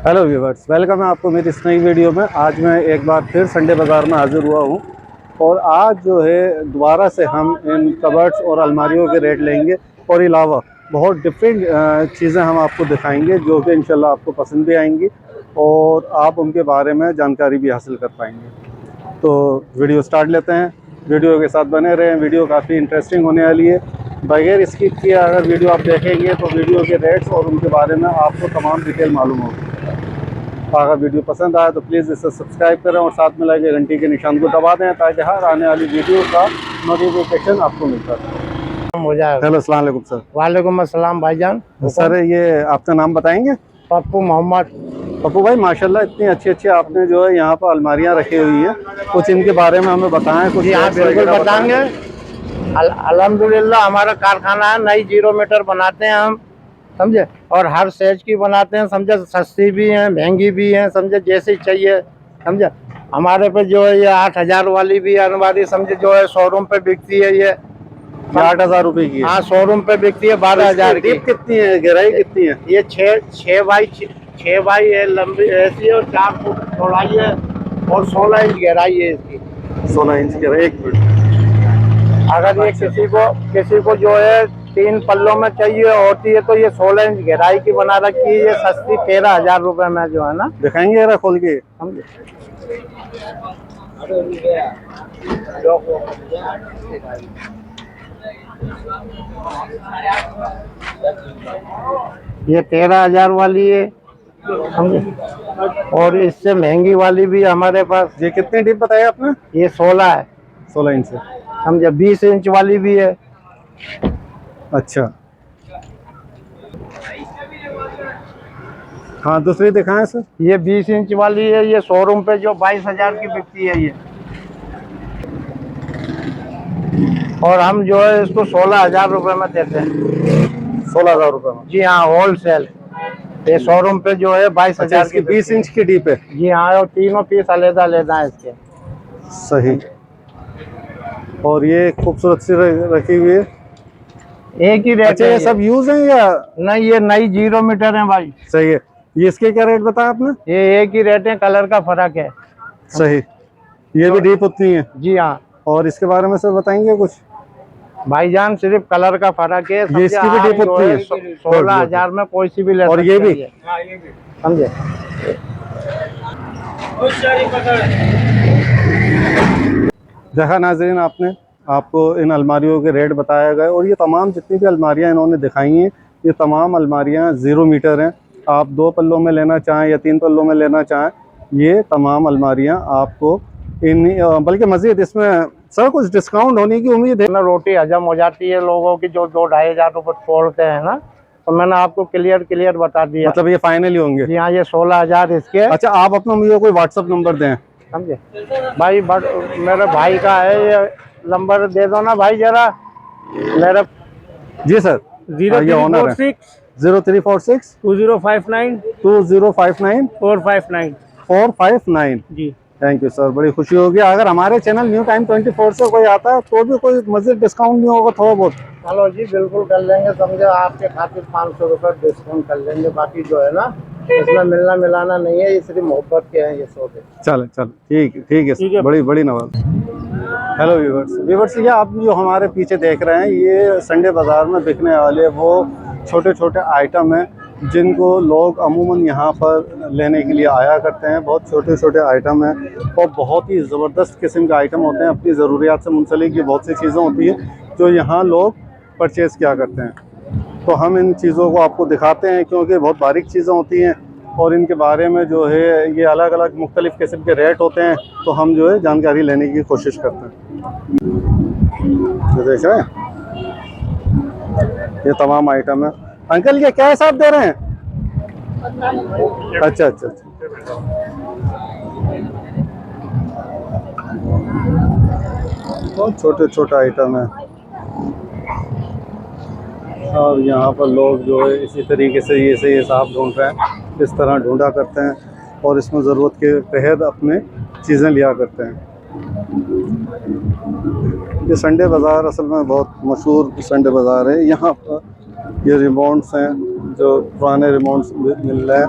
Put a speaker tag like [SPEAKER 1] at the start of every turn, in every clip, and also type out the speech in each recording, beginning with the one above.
[SPEAKER 1] Hello viewers, welcome है आपको मेरी इस नई वीडियो में। आज मैं एक बार फिर संडे बाज़ार में हाज़िर हुआ हूँ और आज जो है दोबारा से हम इन कबर्ड्स और अलमारियों के रेट लेंगे और अलावा बहुत डिफरेंट चीज़ें हम आपको दिखाएंगे जो कि इंशाल्लाह आपको पसंद भी आएंगी और आप उनके बारे में जानकारी भी हासिल कर पाएंगे। तो वीडियो स्टार्ट लेते हैं, वीडियो के साथ बने रहें। वीडियो काफ़ी इंटरेस्टिंग होने वाली है। बगैर स्किप किए अगर वीडियो आप देखेंगे तो वीडियो के रेट्स और उनके बारे में आपको तमाम डिटेल मालूम होगी। अगर वीडियो पसंद आए तो प्लीज़ इसे सब्सक्राइब करें और साथ में लगे घंटी के निशान को दबा दें ताकि हर आने वाली वीडियो का नोटिफिकेशन आपको मिलता है। हेलो, अस्सलाम वालेकुम सर।
[SPEAKER 2] वालेकुम अस्सलाम भाईजान।
[SPEAKER 1] सर, ये आपका नाम बताएंगे?
[SPEAKER 2] पप्पू मोहम्मद।
[SPEAKER 1] पप्पू भाई, माशाल्लाह इतनी अच्छी अच्छी आपने जो है यहाँ पर अलमारियाँ रखी हुई हैं, कुछ इनके बारे में हमें बताएं। कुछ
[SPEAKER 2] यहाँ बिल्कुल बताएंगे। अल्हम्दुलिल्लाह हमारा कारखाना है, नई 0 मीटर बनाते हैं हम, समझे, और हर साइज की बनाते हैं, समझे। सस्ती भी हैं, महंगी भी हैं, समझे, जैसी चाहिए, समझे। हमारे पे जो है ये 8000 वाली भी अलमारी, समझे, जो है शोरूम पे बिकती है ये
[SPEAKER 1] 8000 रुपए की।
[SPEAKER 2] हाँ, शोरूम पे बिकती है 12000 की।
[SPEAKER 1] कितनी है, गहराई कितनी है?
[SPEAKER 2] ये 6 बाई है, लंबी ऐसी है और 4 फुट चौड़ाई है और 16 इंच गहराई है इसकी।
[SPEAKER 1] 16 इंच गहराई। एक मिनट,
[SPEAKER 2] अगर ये किसी को जो है 3 पल्लों में चाहिए होती है तो ये 16 इंच गहराई की बना रखी है। ये सस्ती 13000 रुपए में जो है ना।
[SPEAKER 1] दिखाएंगे जरा खोल के,
[SPEAKER 2] समझे। ये 13000 वाली है, समझे, और इससे महंगी वाली भी हमारे पास।
[SPEAKER 1] ये कितने डीप बताया आपने?
[SPEAKER 2] ये 16 है,
[SPEAKER 1] 16 इंच है,
[SPEAKER 2] समझे। 20 इंच वाली भी है।
[SPEAKER 1] अच्छा, हाँ, दूसरी दिखाएं सर।
[SPEAKER 2] ये 20 इंच वाली है, ये शोरूम पे जो 22000 की बिकती है ये, और हम जो है इसको 16000 रुपए में देते हैं।
[SPEAKER 1] 16000 रुपए में?
[SPEAKER 2] जी हाँ, होलसेल। ये शोरूम पे जो है 22000
[SPEAKER 1] की 20 इंच की डीप है?
[SPEAKER 2] जी हाँ, और तीनों पीस अलग अलग है इसके।
[SPEAKER 1] सही। और ये खूबसूरत सी रखी हुई है,
[SPEAKER 2] एक ही रेट।
[SPEAKER 1] अच्छा, ये सब यूज है या
[SPEAKER 2] नहीं? ये नई 0 मीटर है भाई।
[SPEAKER 1] सही है। ये इसके क्या रेट बताया आपने?
[SPEAKER 2] ये एक ही रेट है, कलर का फर्क है।
[SPEAKER 1] सही। ये भी डीप उतनी है?
[SPEAKER 2] जी हाँ।
[SPEAKER 1] और इसके बारे में सर बताएंगे कुछ?
[SPEAKER 2] भाईजान सिर्फ कलर का फर्क है।
[SPEAKER 1] ये इसकी भी डीप उतनी है?
[SPEAKER 2] 16000 में कोई सी भी ले।
[SPEAKER 1] और ये भी,
[SPEAKER 2] समझे।
[SPEAKER 1] देखा नाज़रीन, आपने आपको इन अलमारियों के रेट बताया गए और ये तमाम जितनी भी अलमारियां इन्होंने दिखाई हैं ये तमाम अलमारियां 0 मीटर हैं। आप 2 पल्लों में लेना चाहें या 3 पल्लों में लेना चाहें, ये तमाम अलमारियां आपको इन, बल्कि मज़ीद इसमें सर कुछ डिस्काउंट होने की उम्मीद है
[SPEAKER 2] ना। रोटी हजम हो जाती है लोगों की जो 2-2500 रुपये छोड़ते हैं ना, तो मैंने आपको क्लियर बता दिया।
[SPEAKER 1] मतलब ये फाइनली होंगे?
[SPEAKER 2] जी हाँ, ये 16000 इसके।
[SPEAKER 1] अच्छा, आप अपना मुझे कोई व्हाट्सअप नंबर दें,
[SPEAKER 2] समझे भाई। मेरे भाई का है, ये नंबर दे दो ना भाई जरा मेरा।
[SPEAKER 1] जी सर।
[SPEAKER 2] 0346
[SPEAKER 1] 0346
[SPEAKER 2] 2059
[SPEAKER 1] 2059
[SPEAKER 2] 459
[SPEAKER 1] 459।
[SPEAKER 2] जी।
[SPEAKER 1] थैंक यू सर, बड़ी खुशी होगी। अगर हमारे चैनल न्यू टाइम 24 से कोई आता है तो भी कोई मज़ीद डिस्काउंट नहीं होगा? थोड़ा बहुत
[SPEAKER 2] चलो जी, बिल्कुल कर लेंगे, समझे। आपके खातिर 500 रुपये डिस्काउंट कर लेंगे। बाकी जो है ना, इसमें मिलना मिलाना नहीं है, ये सिर्फ मोहब्बत के हैं ये सौदे।
[SPEAKER 1] चलो ठीक है, बड़ी नवाज। हेलो व्यूवर्स, ये आप जो हमारे पीछे देख रहे हैं ये संडे बाज़ार में बिकने वाले वो छोटे छोटे आइटम हैं जिनको लोग अमूमन यहाँ पर लेने के लिए आया करते हैं। बहुत छोटे छोटे आइटम हैं और बहुत ही ज़बरदस्त किस्म के आइटम होते हैं। अपनी ज़रूरियात से मुंसलिक ये बहुत सी चीज़ें होती हैं जो यहाँ लोग परचेज़ किया करते हैं। तो हम इन चीज़ों को आपको दिखाते हैं क्योंकि बहुत बारीक चीज़ें होती हैं और इनके बारे में जो है ये अलग अलग मुख्तलिफ़ किस्म के रेट होते हैं, तो हम जो है जानकारी लेने की कोशिश करते हैं। तो देख रहे हैं ये तमाम आइटम है। अंकल, ये क्या हिसाब दे रहे हैं? अच्छा, बहुत छोटे छोटे आइटम है और यहाँ पर लोग जो है इसी तरीके से ये सही हिसाब ढूंढ रहे हैं, इस तरह ढूंढा करते हैं और इसमें ज़रूरत के तहत अपने चीज़ें लिया करते हैं। ये संडे बाज़ार असल में बहुत मशहूर संडे बाज़ार है। यहाँ पर ये रिबॉन्ड्स हैं जो पुराने रिमोट्स मिल रहे हैं,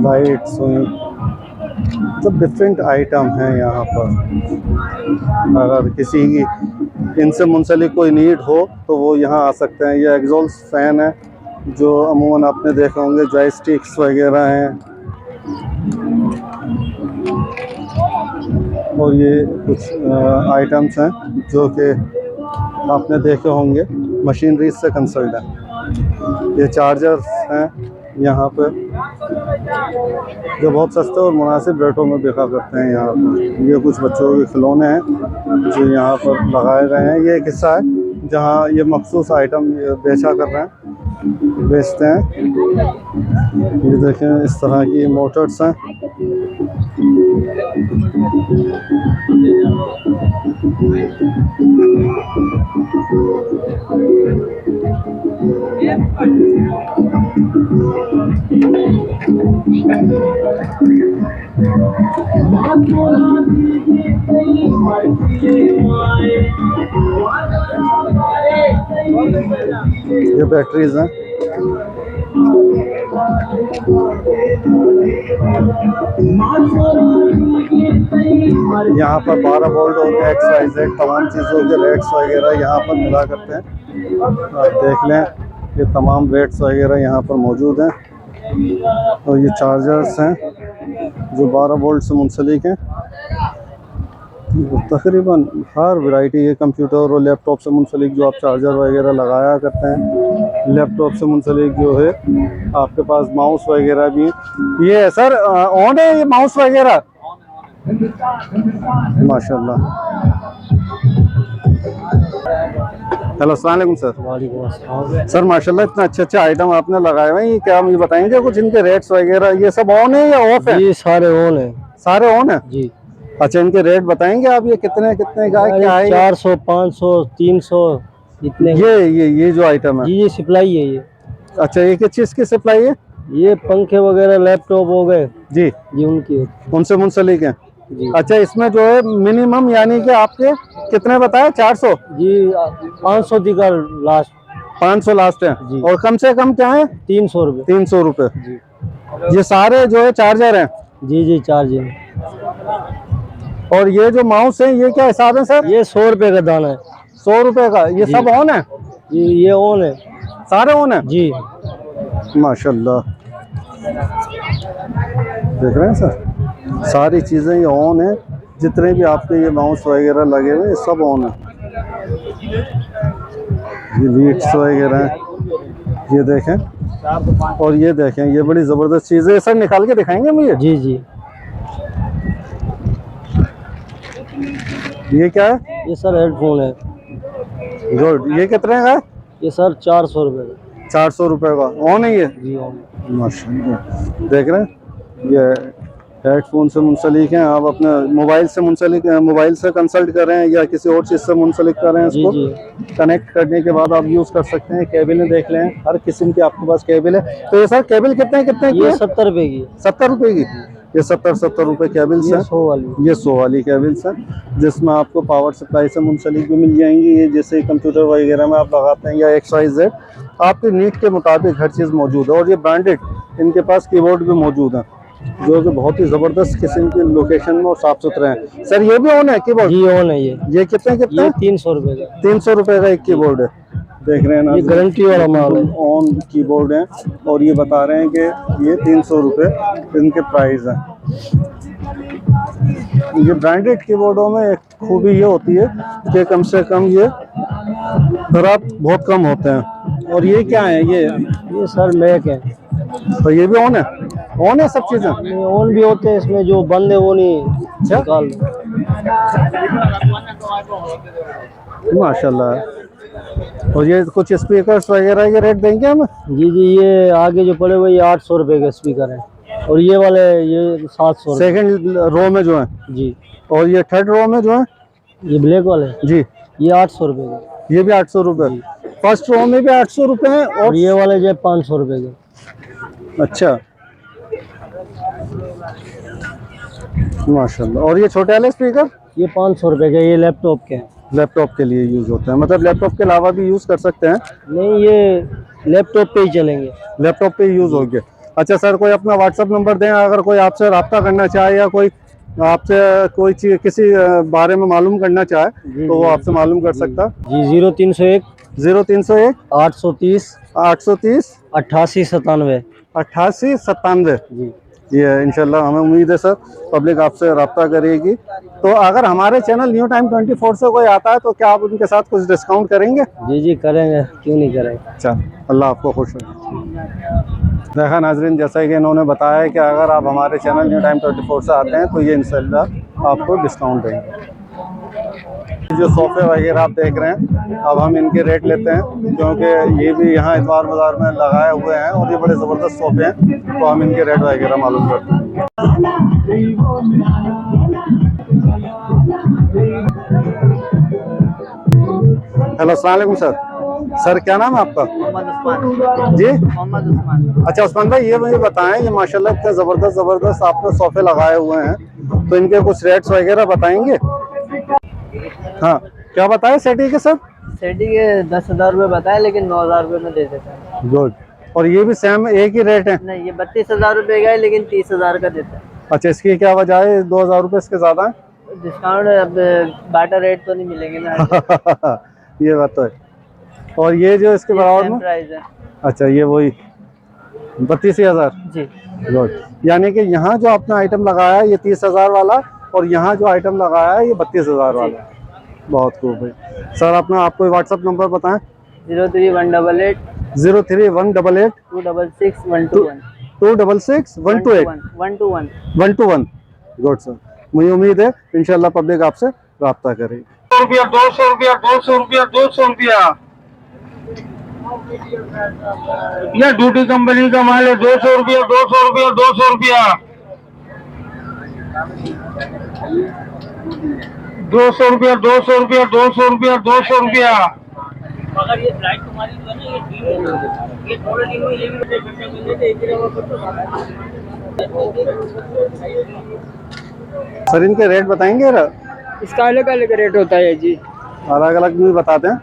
[SPEAKER 1] लाइट स्विंग, सब डिफरेंट आइटम हैं यहाँ पर। अगर किसी की इनसे मुंसलिक कोई नीड हो तो वो यहाँ आ सकते हैं। ये एग्जॉस्ट फैन है जो अमूमन आपने देखे होंगे, जॉयस्टिक्स वगैरह हैं, और ये कुछ आइटम्स हैं जो कि आपने देखे होंगे, मशीनरी से कंसल्ट है। ये चार्जर्स हैं यहाँ पे जो बहुत सस्ते और मुनासिब रेटों में बिका करते हैं यहाँ पर। ये कुछ बच्चों के खिलौने हैं जो यहाँ पर लगाए गए हैं। ये एक हिस्सा है जहाँ ये मखसूस आइटम बेचा कर रहे हैं, बेचते हैं। ये देखें, इस तरह की मोटर्स हैं। ये बैटरीज हैं। यहाँ पर 12 वोल्ट और XYZ तमाम चीज़ों के रेट्स वगैरह यहाँ पर मिला करते हैं। आप देख लें, ये तमाम रेट्स वगैरह यहाँ पर मौजूद हैं। और ये चार्जर्स हैं जो 12 वोल्ट से मुंसलिक हैं। तकरीबन हर वैरायटी, ये कंप्यूटर और लैपटॉप से मुंसलिक जो आप चार्जर वगैरह लगाया करते हैं, लैपटॉप से मुंसलिक जो है आपके पास माउस वगैरह भी। ये सर ऑन है ये माउस वगैरह? माशाल्लाह। हेलो, अस्सलाम वालेकुम सर।
[SPEAKER 2] वालेकुम अस्सलाम।
[SPEAKER 1] सर माशाल्लाह इतना अच्छे आइटम आपने लगाए हुए हैं। ये क्या मुझे बताएंगे कुछ, इनके रेट्स वगैरह ये सब ऑन है या ऑफ है?
[SPEAKER 2] जी सारे ऑन है।
[SPEAKER 1] सारे ऑन है
[SPEAKER 2] जी।
[SPEAKER 1] अच्छा, इनके रेट बताएंगे आप, ये कितने कितने का है, क्या है?
[SPEAKER 2] 400, 500, 300 इतने।
[SPEAKER 1] ये जो आइटम है,
[SPEAKER 2] जी सप्लाई है ये।
[SPEAKER 1] अच्छा, ये किस चीज़ की सप्लाई है?
[SPEAKER 2] ये पंखे वगैरह, लैपटॉप हो गए
[SPEAKER 1] जी
[SPEAKER 2] जी, उनकी
[SPEAKER 1] उनसे मुंसलिक है
[SPEAKER 2] जी।
[SPEAKER 1] अच्छा, इसमें जो है मिनिमम यानी कि आपके कितने बताए? 400
[SPEAKER 2] जी, 500 का लास्ट।
[SPEAKER 1] 500 लास्ट है
[SPEAKER 2] जी।
[SPEAKER 1] और कम से कम क्या है?
[SPEAKER 2] 300 रुपये।
[SPEAKER 1] 300 रुपये।
[SPEAKER 2] जी
[SPEAKER 1] ये सारे जो है चार्जर हैं?
[SPEAKER 2] जी चार्ज है।
[SPEAKER 1] और ये जो माउस है ये क्या हिसाब है सर?
[SPEAKER 2] ये 100 रुपये का दाना है।
[SPEAKER 1] 100 रुपये का। ये सब ऑन है?
[SPEAKER 2] ये ऑन है,
[SPEAKER 1] सारे ऑन है
[SPEAKER 2] जी।
[SPEAKER 1] माशाल्लाह। देख रहे हैं सर, सारी चीज़ें ये ऑन है। जितने भी आपके ये माउस वगैरह लगे हुए सब ऑन है। ये लीड्स वगैरह हैं, ये देखें। और ये देखें, ये बड़ी ज़बरदस्त चीज़ है। सर निकाल के दिखाएंगे मुझे?
[SPEAKER 2] जी जी।
[SPEAKER 1] ये क्या है?
[SPEAKER 2] ये सर हेडफोन है।
[SPEAKER 1] गुड। ये कितने का है?
[SPEAKER 2] ये सर 400 रुपये का।
[SPEAKER 1] 400 रुपये का। ऑन है ये?
[SPEAKER 2] जी ऑन।
[SPEAKER 1] माशाल्लाह। देख रहे हैं, ये हेडफोन से मुंसलिक हैं। आप अपने मोबाइल से मुंसलिक, मोबाइल से कंसल्ट कर रहे हैं या किसी और चीज़ से मुंसलिक कर रहे हैं,
[SPEAKER 2] जी
[SPEAKER 1] इसको कनेक्ट करने के बाद आप यूज़ कर सकते हैं। केबलें देख लें, हर किस्म की आपके पास केबल है। तो ये सर केबल कितने कितने की
[SPEAKER 2] ये
[SPEAKER 1] है?
[SPEAKER 2] 70 रुपये की।
[SPEAKER 1] 70 रुपये की। ये 70 रुपये केबल्स
[SPEAKER 2] ये
[SPEAKER 1] हैं।
[SPEAKER 2] 100 वाली।
[SPEAKER 1] ये 100 वाली केबल्स हैं जिसमें आपको पावर सप्लाई से मुंसलिक भी मिल जाएंगी। ये जैसे कंप्यूटर वगैरह में आप लगाते हैं या XYZ, आपके नीड के मुताबिक हर चीज़ मौजूद है। और ये ब्रांडेड इनके पास कीबोर्ड भी मौजूद हैं जो कि बहुत ही ज़बरदस्त किस्म की लोकेशन में और साफ़ सुथरे हैं। सर ये भी ऑन है कीबोर्ड?
[SPEAKER 2] जी ऑन है। ये
[SPEAKER 1] कितने
[SPEAKER 2] ये 300 रुपये का।
[SPEAKER 1] 300 रुपये का एक कीबोर्ड है। देख रहे हैं ना,
[SPEAKER 2] ये गारंटी वाला माल है।
[SPEAKER 1] ऑन कीबोर्ड है और ये बता रहे हैं कि ये 300 रुपये इनके प्राइस हैं। ये ब्रांडेड कीबोर्डों में एक खूबी ये होती है कि कम से कम ये खराब बहुत कम होते हैं। और ये क्या है?
[SPEAKER 2] ये सर मैक है।
[SPEAKER 1] तो ये भी ऑन है? ऑन है सब चीज़ें?
[SPEAKER 2] ये ऑन भी होते हैं, इसमें जो बंद है वो नहीं निकाल।
[SPEAKER 1] माशाल्लाह। और ये कुछ स्पीकर्स वगैरह के रेट देंगे हम?
[SPEAKER 2] जी ये आगे जो पड़े हुए ये 800 रुपये के स्पीकर हैं। और ये वाले ये 700
[SPEAKER 1] सेकंड रो में जो है
[SPEAKER 2] जी।
[SPEAKER 1] और ये थर्ड रो में जो है
[SPEAKER 2] ये ब्लैक वाले
[SPEAKER 1] जी,
[SPEAKER 2] ये 800 रुपये के।
[SPEAKER 1] ये भी 800 रुपये। फर्स्ट रो में भी 800 रुपये हैं
[SPEAKER 2] और ये वाले जो 500 रुपये के।
[SPEAKER 1] अच्छा माशाल्लाह। और ये छोटे वाले स्पीकर?
[SPEAKER 2] ये 500 रुपये के। ये लैपटॉप के हैं।
[SPEAKER 1] लैपटॉप के लिए यूज़ होते हैं, मतलब लैपटॉप के अलावा भी यूज़ कर सकते हैं?
[SPEAKER 2] नहीं, ये लैपटॉप पे ही चलेंगे।
[SPEAKER 1] लैपटॉप पे यूज होंगे। अच्छा सर, कोई अपना व्हाट्सएप नंबर दें, अगर कोई आपसे रब्ता करना चाहे या कोई आपसे कोई चीज किसी बारे में मालूम करना चाहे तो वो आपसे मालूम कर सकता।
[SPEAKER 2] जी 0301
[SPEAKER 1] 0301
[SPEAKER 2] 830
[SPEAKER 1] 830
[SPEAKER 2] 8897
[SPEAKER 1] 8897।
[SPEAKER 2] जी।
[SPEAKER 1] ये इंशाल्लाह हमें उम्मीद है सर पब्लिक आपसे रब्ता करेगी। तो अगर हमारे चैनल न्यू टाइम 24 से कोई आता है तो क्या आप उनके साथ कुछ डिस्काउंट करेंगे?
[SPEAKER 2] जी करेंगे, क्यों नहीं करेंगे।
[SPEAKER 1] अच्छा, अल्लाह आपको खुश रखे। देखा नाजरीन, जैसा कि इन्होंने बताया कि अगर आप हमारे चैनल न्यू टाइम 24 से आते हैं तो ये इंशाल्लाह आपको डिस्काउंट देंगे। जो सोफ़े वगैरह आप देख रहे हैं, अब हम इनके रेट लेते हैं क्योंकि ये भी यहाँ इतवार बाज़ार में लगाए हुए हैं और ये बड़े ज़बरदस्त सोफ़े हैं, तो हम इनके रेट वगैरह मालूम करते हैं। हेलो, अस्सलाम वालेकुम सर। सर क्या नाम है आपका?
[SPEAKER 2] मोहम्मद उस्मान
[SPEAKER 1] जी,
[SPEAKER 2] मोहम्मद उस्मान।
[SPEAKER 1] अच्छा उस्मान भाई, ये मुझे बताएं, ये माशाल्लाह इतने ज़बरदस्त आपने सोफ़े लगाए हुए हैं, तो इनके कुछ रेट्स वगैरह बताएंगे? हाँ, क्या बताए सेटी के सर?
[SPEAKER 2] सेटी के 10,000 रुपये बताए, लेकिन 9,000 रुपये में दे देता है।
[SPEAKER 1] गुड। और ये भी सेम एक ही रेट है?
[SPEAKER 2] नहीं, ये 32,000 रुपये का है, लेकिन 30,000 का देता है।
[SPEAKER 1] अच्छा, इसकी क्या वजह है? 2,000 रुपये इसके ज़्यादा है?
[SPEAKER 2] डिस्काउंट अब बाटा रेट तो नहीं मिलेंगे ना।
[SPEAKER 1] ये बात तो है। और ये जो इसके बराबर में
[SPEAKER 2] प्राइस है।
[SPEAKER 1] अच्छा, ये वही 32,000
[SPEAKER 2] जी।
[SPEAKER 1] गुड। यानी कि यहाँ जो आपने आइटम लगाया है ये 30,000 वाला, और यहाँ जो आइटम लगाया है ये 32,000 वाला। बहुत खूब भाई। सर अपना आपको व्हाट्सअप नंबर बताएं।
[SPEAKER 2] 03188
[SPEAKER 1] 03188
[SPEAKER 2] 266 121
[SPEAKER 1] 266 128 121। गुड सर, मुझे उम्मीद है इंशाल्लाह पब्लिक आपसे रब्ता करेगी।
[SPEAKER 3] 200 रुपया 200 रुपया 200 रुपया ये ड्यूटी कंपनी का माल है। 200 रुपया 200 रुपया 200 रुपया 200 रुपया 200 रुपया 200 रुपया 200 रुपया।
[SPEAKER 2] अगर ये फ्लाइट तुम्हारी जो है ना, ये थोड़े दिन में ये भी घंटे मिलने थे,
[SPEAKER 1] सर इनके रेट बताएंगे?
[SPEAKER 2] इसका अलग अलग रेट होता है जी।
[SPEAKER 1] अलग अलग भी बताते हैं,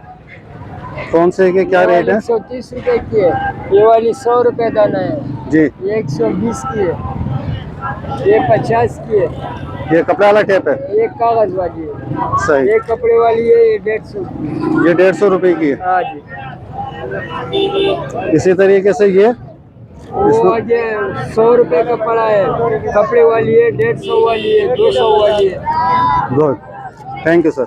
[SPEAKER 1] कौन से के क्या रेट है?
[SPEAKER 2] 130 रुपए की है, ये वाली 100 रुपए दाना है
[SPEAKER 1] जी।
[SPEAKER 2] ये 120 की है, ये 50 की है,
[SPEAKER 1] ये कपड़े वाला टेप है?
[SPEAKER 2] ये कागज वाली है।
[SPEAKER 1] सही।
[SPEAKER 2] ये कपड़े वाली है, ये 150
[SPEAKER 1] ये 150 रुपए की है।
[SPEAKER 2] हाँ जी।
[SPEAKER 1] इसी तरीके से ये
[SPEAKER 2] वो आज 100 रुपए का पड़ा है, कपड़े वाली है, 150 वाली है, 200 वाली है।
[SPEAKER 1] Good, thank you sir.